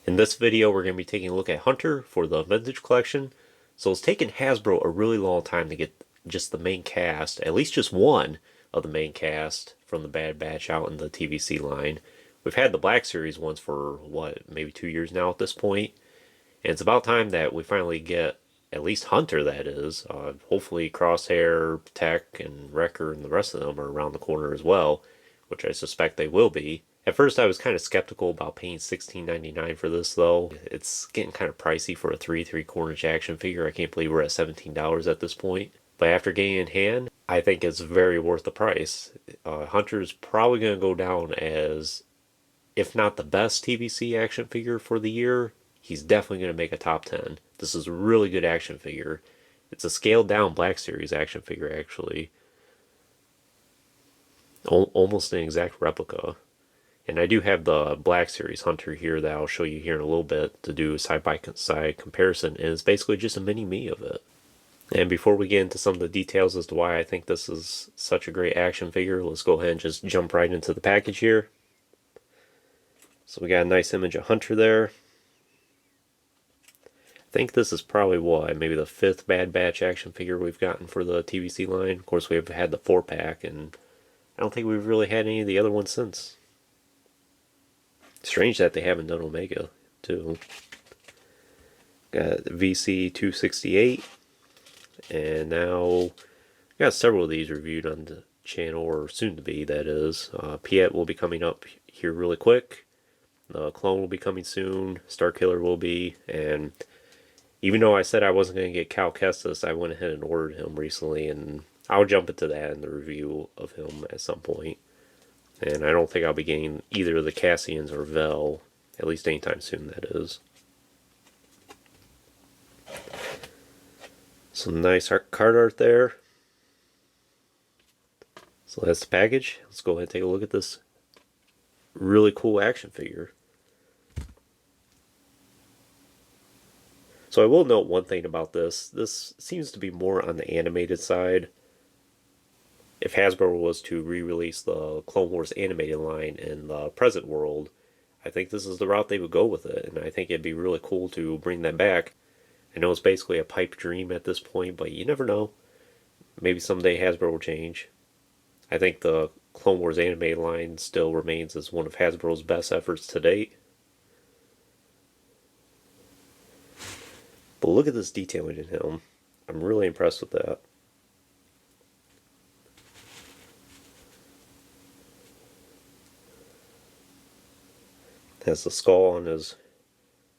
In this video, we're going to be taking a look at Hunter for the Vintage Collection. So it's taken Hasbro a really long time to get just the main cast, at least just one of the main cast from the Bad Batch out in the TVC line. We've had the Black Series ones for, what, maybe 2 years now at this point. And it's about time that we finally get at least Hunter, that is. Hopefully Crosshair, Tech, and Wrecker and the rest of them are around the corner as well, which I suspect they will be. At first I was kind of skeptical about paying $16.99 for this though. It's getting kind of pricey for a 3 3/4 inch action figure. I can't believe we're at $17 at this point. But after getting it in hand, I think it's very worth the price. Hunter's probably going to go down as, if not the best TVC action figure for the year, he's definitely going to make a top 10. This is a really good action figure. It's a scaled down Black Series action figure actually. Almost an exact replica. And I do have the Black Series Hunter here that I'll show you here in a little bit to do a side-by-side comparison, and it's basically just a mini-me of it. And before we get into some of the details as to why I think this is such a great action figure, let's go ahead and just jump right into the package here. So we got a nice image of Hunter there. I think this is probably what, maybe the 5th Bad Batch action figure we've gotten for the TVC line. Of course, we've had the 4-pack, and I don't think we've really had any of the other ones since. Strange that they haven't done Omega, too. Got VC 268, and now got several of these reviewed on the channel, or soon to be, that is. Piet will be coming up here really quick. The Clone will be coming soon. Starkiller will be, and even though I said I wasn't going to get Cal Kestis, I went ahead and ordered him recently, and I'll jump into that in the review of him at some point. And I don't think I'll be getting either of the Cassians or Vel, at least anytime soon, that is. Some nice card art there. So that's the package. Let's go ahead and take a look at this really cool action figure. So I will note one thing about this. This seems to be more on the animated side. If Hasbro was to re-release the Clone Wars animated line in the present world, I think this is the route they would go with it, and I think it'd be really cool to bring that back. I know it's basically a pipe dream at this point, but you never know. Maybe someday Hasbro will change. I think the Clone Wars animated line still remains as one of Hasbro's best efforts to date. But look at this detailing in him. I'm really impressed with that. Has the skull on his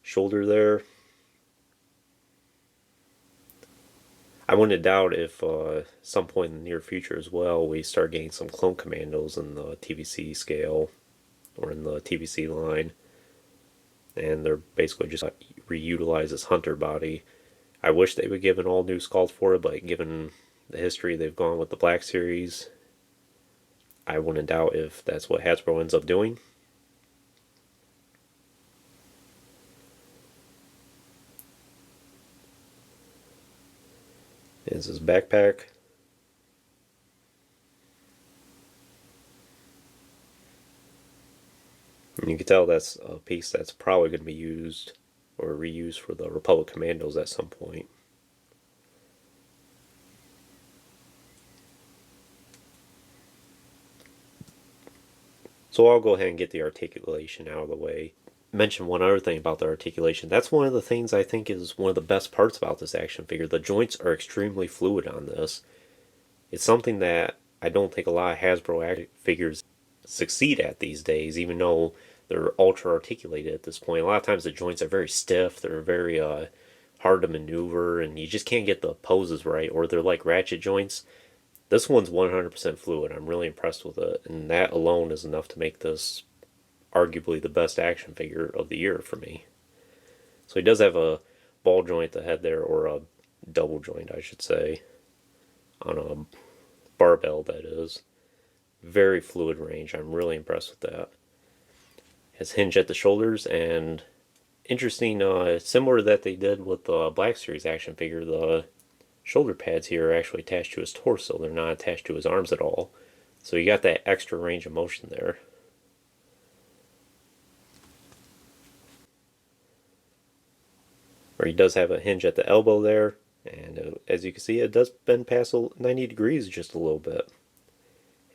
shoulder there. I wouldn't doubt if some point in the near future as well we start getting some clone commandos in the TVC scale or in the TVC line, and they're basically just reutilize this Hunter body. I wish they would give an all new sculpt for it, but given the history they've gone with the Black Series, I wouldn't doubt if that's what Hasbro ends up doing. Is his backpack. And you can tell that's a piece that's probably going to be used or reused for the Republic Commandos at some point. So I'll go ahead and get the articulation out of the way. Mention one other thing about the articulation. That's one of the things I think is one of the best parts about this action figure. The joints are extremely fluid on this. It's something that I don't think a lot of Hasbro action figures succeed at these days, even though they're ultra articulated at this point. A lot of times the joints are very stiff, they're very hard to maneuver, and you just can't get the poses right, or they're like ratchet joints. This one's 100% fluid. I'm really impressed with it, and that alone is enough to make this arguably the best action figure of the year for me. So he does have a ball joint at the head there, or a double joint I should say, on a barbell, that is. Very fluid range. I'm really impressed with that. Has hinge at the shoulders, and interesting, similar to that they did with the Black Series action figure, the shoulder pads here are actually attached to his torso. They're not attached to his arms at all. So you got that extra range of motion there. where he does have a hinge at the elbow there, and as you can see, it does bend past 90 degrees just a little bit.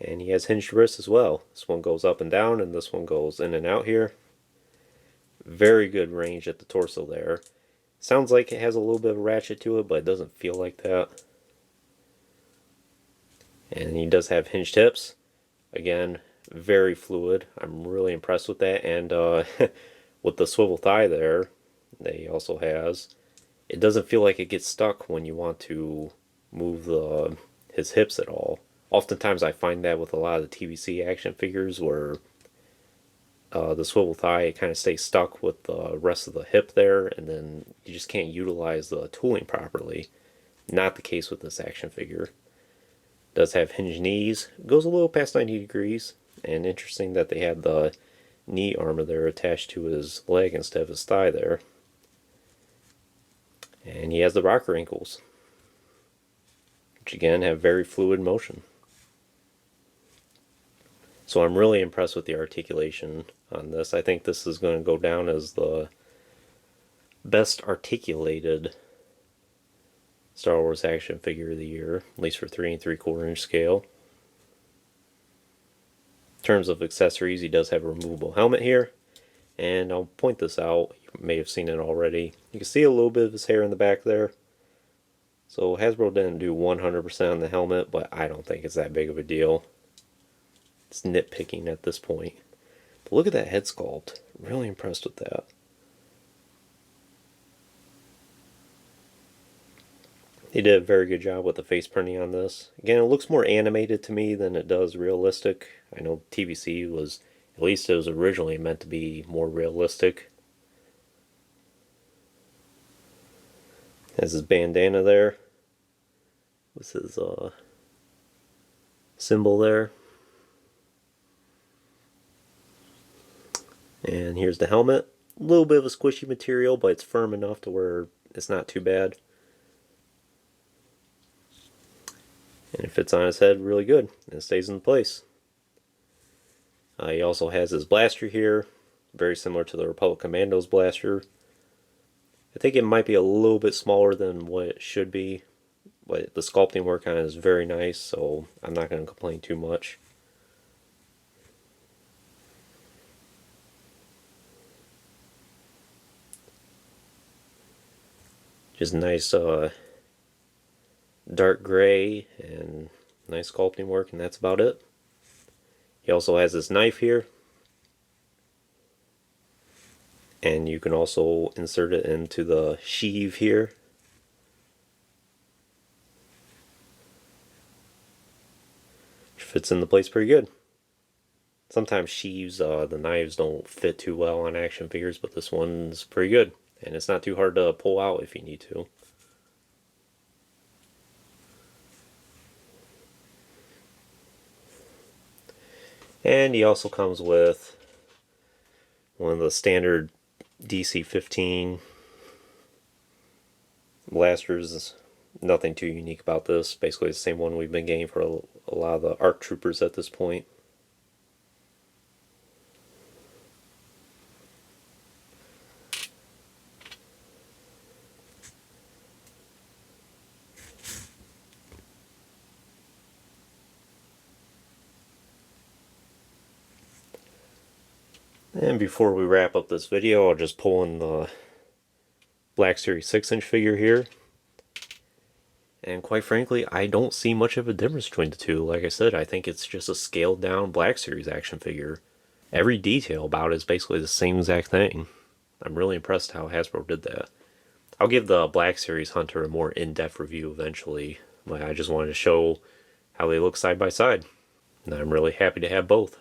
And he has hinged wrists as well. This one goes up and down, and this one goes in and out here. Very good range at the torso there. Sounds like it has a little bit of ratchet to it, but it doesn't feel like that. And he does have hinged hips. Again, very fluid. I'm really impressed with that. And with the swivel thigh there, that he also has, it doesn't feel like it gets stuck when you want to move his hips at all. Oftentimes I find that with a lot of the TVC action figures where the swivel thigh kind of stays stuck with the rest of the hip there, and then you just can't utilize the tooling properly. Not the case with this action figure. Does have hinged knees, goes a little past 90 degrees, and interesting that they had the knee armor there attached to his leg instead of his thigh there. And he has the rocker ankles, which again have very fluid motion. So I'm really impressed with the articulation on this. I think this is going to go down as the best articulated Star Wars action figure of the year, at least for 3 3/4 inch scale. In terms of accessories, he does have a removable helmet here, and I'll point this out. You may have seen it already. You can see a little bit of his hair in the back there. So Hasbro didn't do 100% on the helmet, but I don't think it's that big of a deal. It's nitpicking at this point. But look at that head sculpt. Really impressed with that. They did a very good job with the face printing on this. Again, it looks more animated to me than it does realistic. I know TVC was, at least it was originally meant to be more realistic. Has his bandana there. With his symbol there. And here's the helmet. A little bit of a squishy material, but it's firm enough to where it's not too bad. And it fits on his head really good, and it stays in place. He also has his blaster here, very similar to the Republic Commando's blaster. I think it might be a little bit smaller than what it should be, but the sculpting work on it is very nice, so I'm not going to complain too much. Just nice dark gray and nice sculpting work, and that's about it. He also has this knife here, and you can also insert it into the sheath here. Which fits into place pretty good. Sometimes sheaths, the knives don't fit too well on action figures, but this one's pretty good. And it's not too hard to pull out if you need to. And he also comes with one of the standard DC-15 blasters. Nothing too unique about this. Basically the same one we've been getting for a lot of the ARC troopers at this point. And before we wrap up this video, I'll just pull in the Black Series 6-inch figure here. And quite frankly, I don't see much of a difference between the two. Like I said, I think it's just a scaled down Black Series action figure. Every detail about it is basically the same exact thing. I'm really impressed how Hasbro did that. I'll give the Black Series Hunter a more in-depth review eventually. But I just wanted to show how they look side by side. And I'm really happy to have both.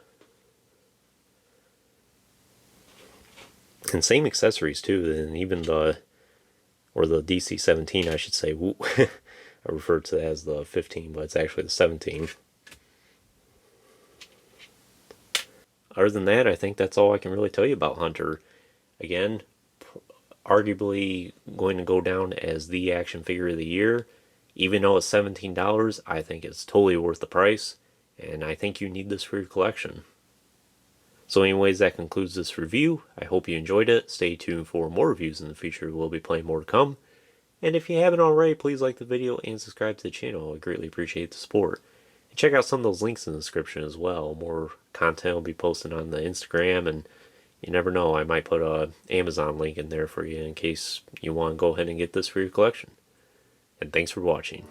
And same accessories too, and even the DC-17 I should say. I refer to it as the 15, but it's actually the 17. Other than that, I think that's all I can really tell you about Hunter. Again, arguably going to go down as the action figure of the year. Even though it's $17, I think it's totally worth the price, and I think you need this for your collection. So anyways, that concludes this review. I hope you enjoyed it. Stay tuned for more reviews in the future. We'll be playing more to come. And if you haven't already, please like the video and subscribe to the channel. I greatly appreciate the support. And check out some of those links in the description as well. More content will be posted on the Instagram, and you never know, I might put a Amazon link in there for you in case you want to go ahead and get this for your collection. And thanks for watching.